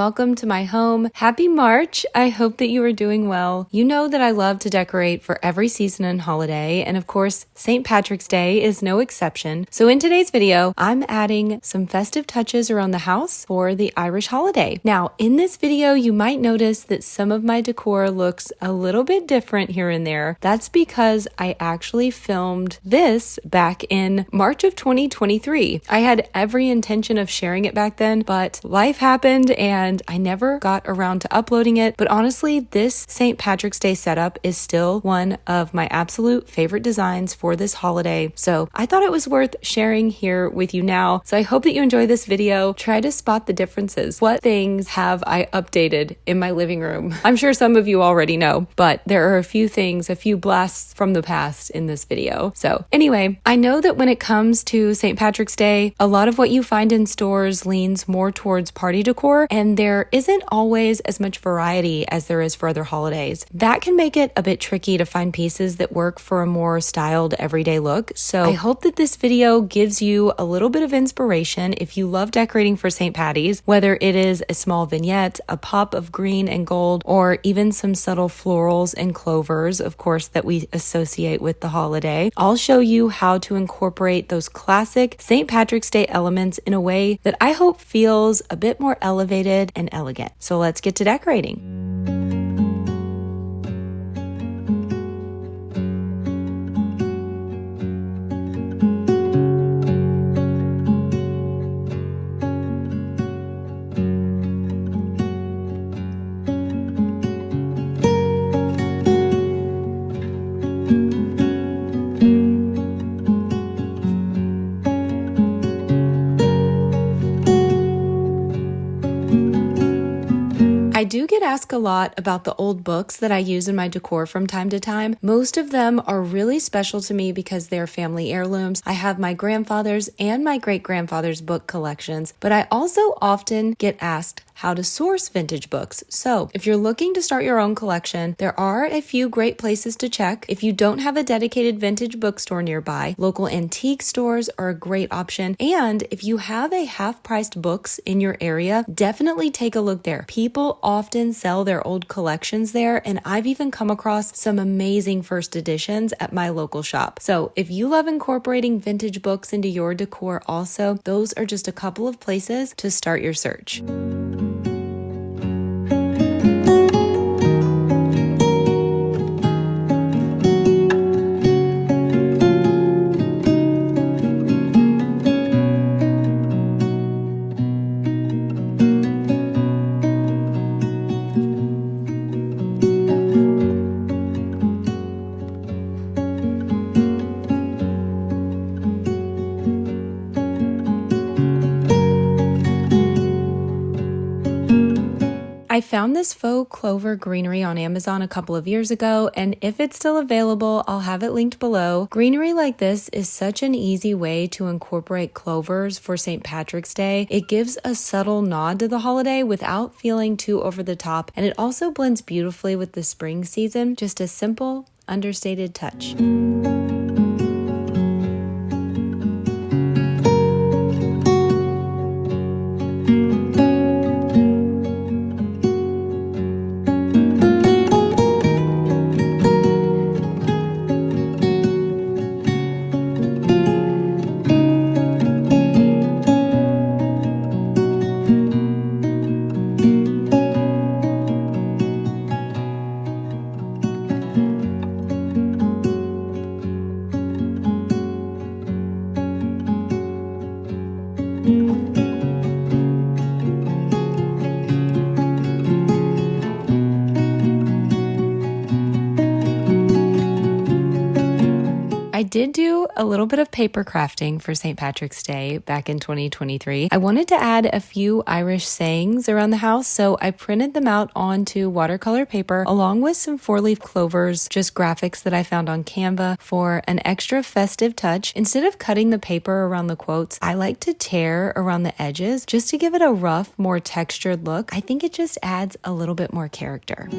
welcome to my home. Happy March. I hope that you are doing well. You know that I love to decorate for every season and holiday, and of course, St. Patrick's Day is no exception. So in today's video, I'm adding some festive touches around the house for the Irish holiday. Now, in this video, you might notice that some of my decor looks a little bit different here and there. That's because I actually filmed this back in March of 2023. I had every intention of sharing it back then, but life happened and I never got around to uploading it. But honestly, this St. Patrick's Day setup is still one of my absolute favorite designs for this holiday. So I thought it was worth sharing here with you now. So I hope that you enjoy this video. Try to spot the differences. What things have I updated in my living room? I'm sure some of you already know, but there are a few things, a few blasts from the past in this video. So anyway, I know that when it comes to St. Patrick's Day, a lot of what you find in stores leans more towards party decor, and there isn't always as much variety as there is for other holidays. That can make it a bit tricky to find pieces that work for a more styled everyday look. So I hope that this video gives you a little bit of inspiration if you love decorating for St. Patty's, whether it is a small vignette, a pop of green and gold, or even some subtle florals and clovers, of course, that we associate with the holiday. I'll show you how to incorporate those classic St. Patrick's Day elements in a way that I hope feels a bit more elevated and elegant. So let's get to decorating. I do get asked a lot about the old books that I use in my decor from time to time. Most of them are really special to me because they're family heirlooms. I have my grandfather's and my great-grandfather's book collections, but I also often get asked how to source vintage books. So if you're looking to start your own collection, there are a few great places to check. If you don't have a dedicated vintage bookstore nearby, local antique stores are a great option. And if you have a half-priced books in your area, definitely take a look there. People often sell their old collections there, and I've even come across some amazing first editions at my local shop. So if you love incorporating vintage books into your decor also, those are just a couple of places to start your search. I found this faux clover greenery on Amazon a couple of years ago, and if it's still available, I'll have it linked below. Greenery like this is such an easy way to incorporate clovers for St. Patrick's Day. It gives a subtle nod to the holiday without feeling too over the top, and it also blends beautifully with the spring season. Just a simple, understated touch. I did do a little bit of paper crafting for St. Patrick's Day back in 2023. I wanted to add a few Irish sayings around the house, so I printed them out onto watercolor paper along with some 4-leaf clovers, just graphics that I found on Canva for an extra festive touch. Instead of cutting the paper around the quotes, I like to tear around the edges just to give it a rough, more textured look. I think it just adds a little bit more character.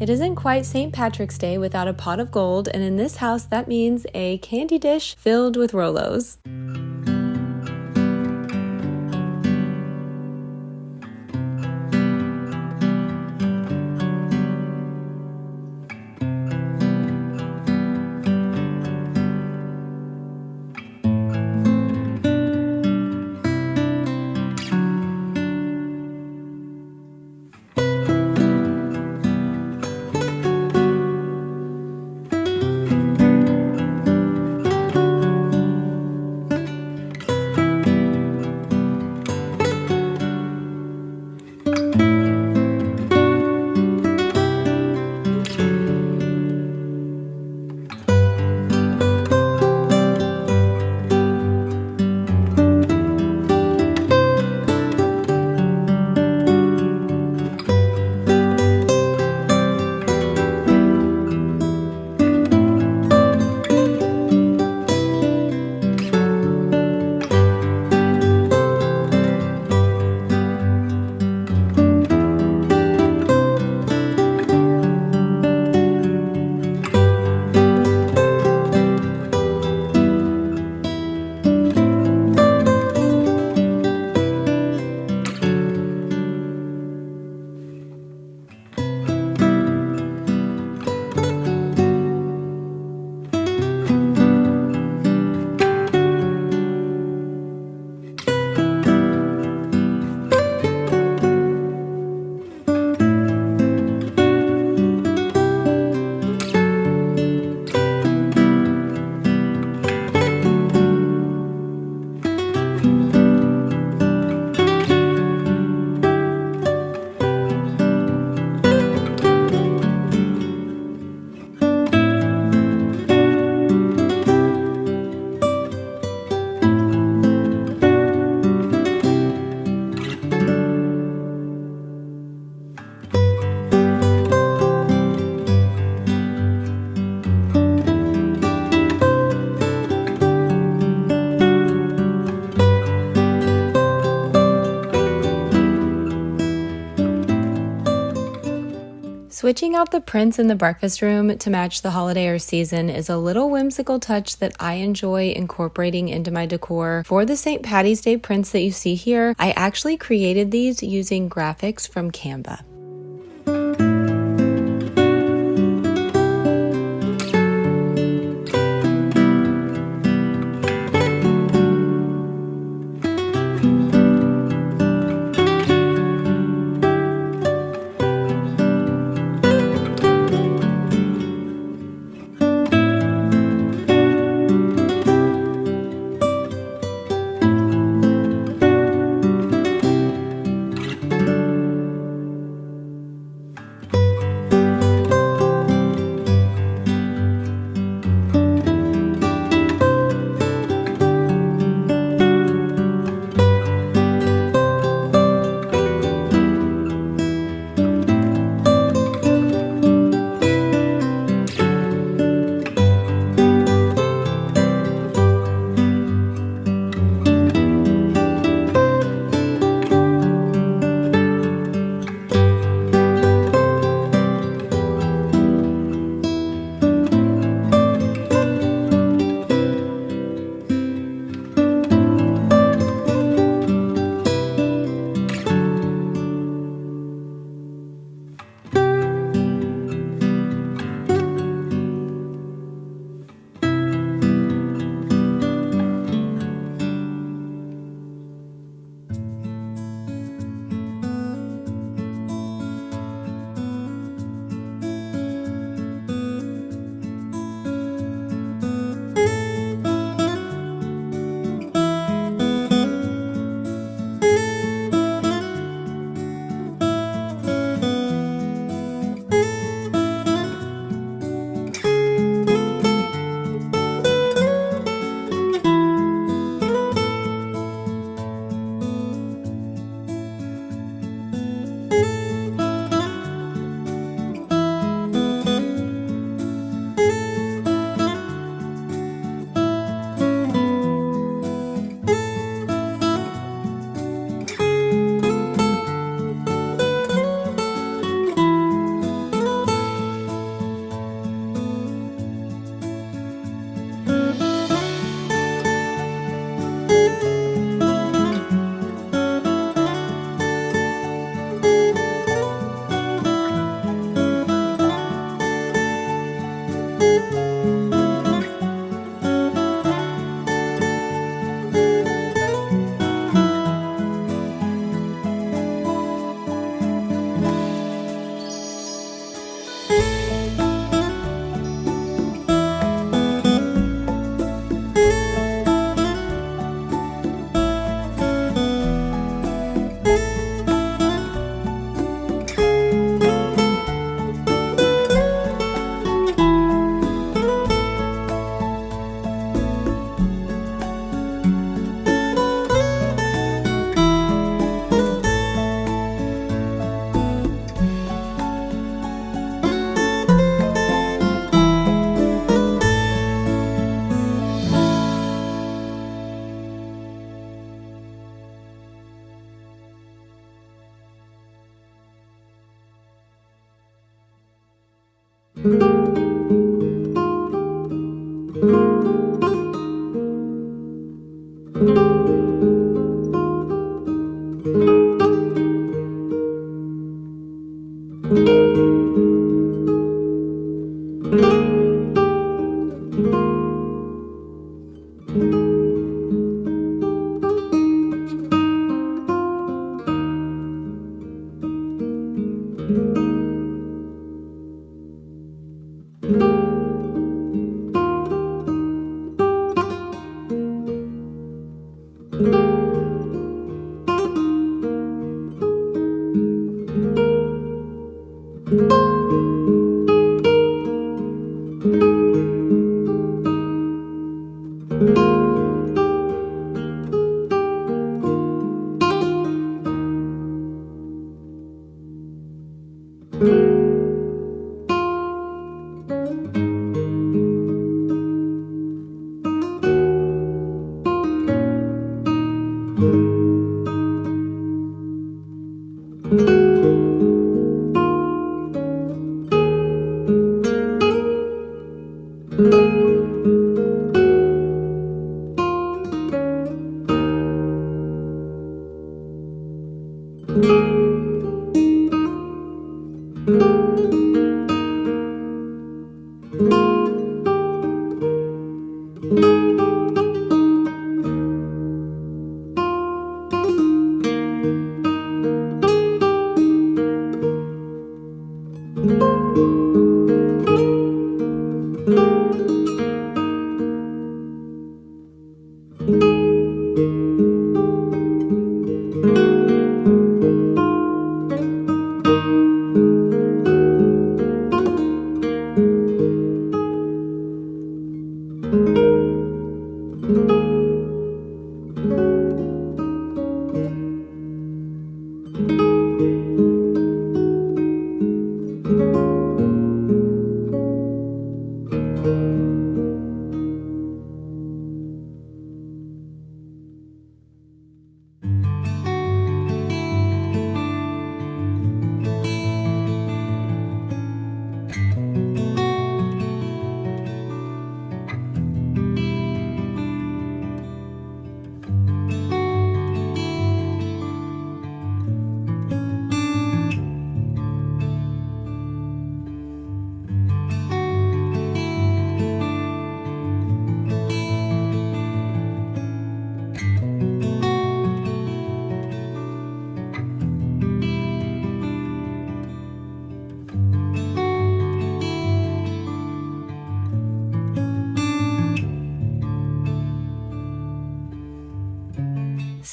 It isn't quite St. Patrick's Day without a pot of gold, and in this house that means a candy dish filled with Rolos. Switching out the prints in the breakfast room to match the holiday or season is a little whimsical touch that I enjoy incorporating into my decor. For the St. Patty's Day prints that you see here, I actually created these using graphics from Canva.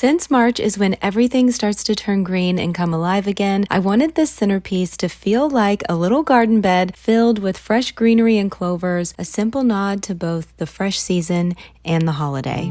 Since March is when everything starts to turn green and come alive again, I wanted this centerpiece to feel like a little garden bed filled with fresh greenery and clovers, a simple nod to both the fresh season and the holiday.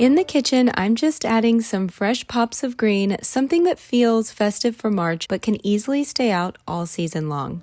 In the kitchen, I'm just adding some fresh pops of green, something that feels festive for March but can easily stay out all season long.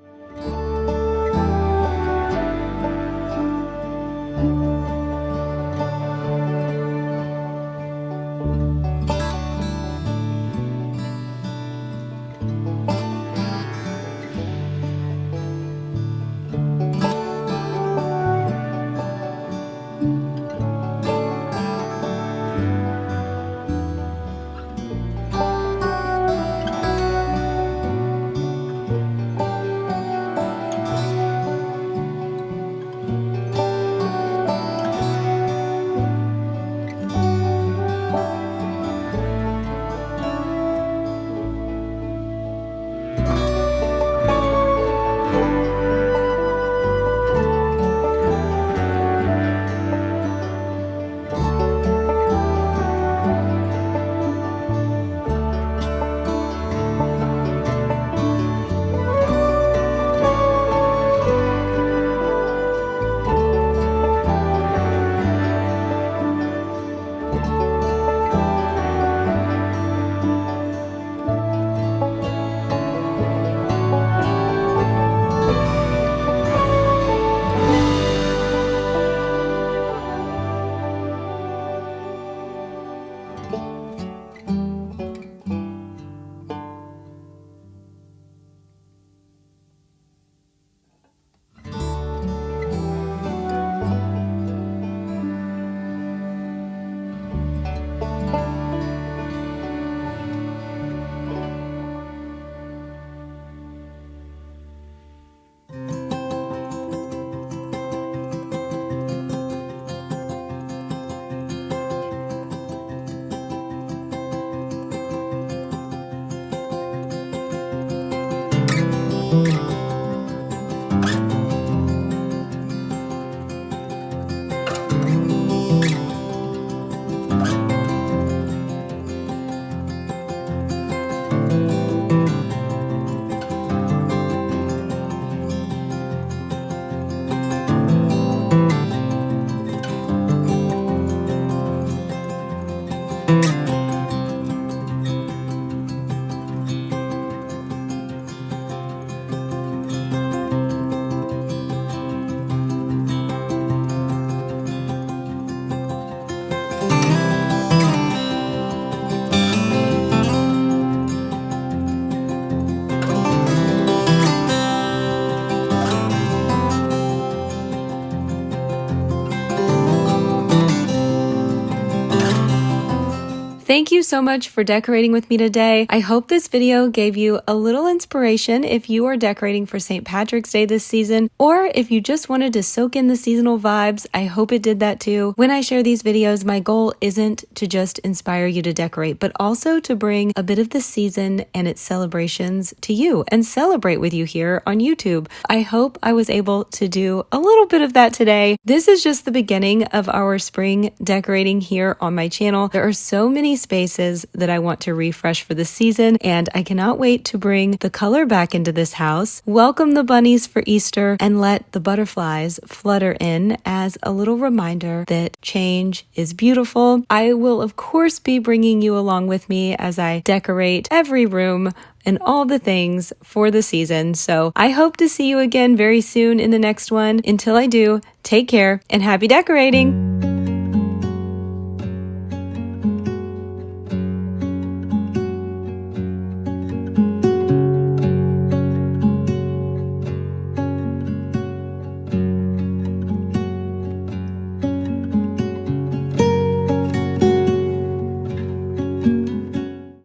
Thank you so much for decorating with me today. I hope this video gave you a little inspiration if you are decorating for St. Patrick's Day this season, or if you just wanted to soak in the seasonal vibes. I hope it did that too. When I share these videos, my goal isn't to just inspire you to decorate, but also to bring a bit of the season and its celebrations to you and celebrate with you here on YouTube. I hope I was able to do a little bit of that today. This is just the beginning of our spring decorating here on my channel. There are so many spaces that I want to refresh for the season, and I cannot wait to bring the color back into this house, welcome the bunnies for Easter, and let the butterflies flutter in as a little reminder that change is beautiful. I will, of course, be bringing you along with me as I decorate every room and all the things for the season. So I hope to see you again very soon in the next one. Until I do, take care and happy decorating!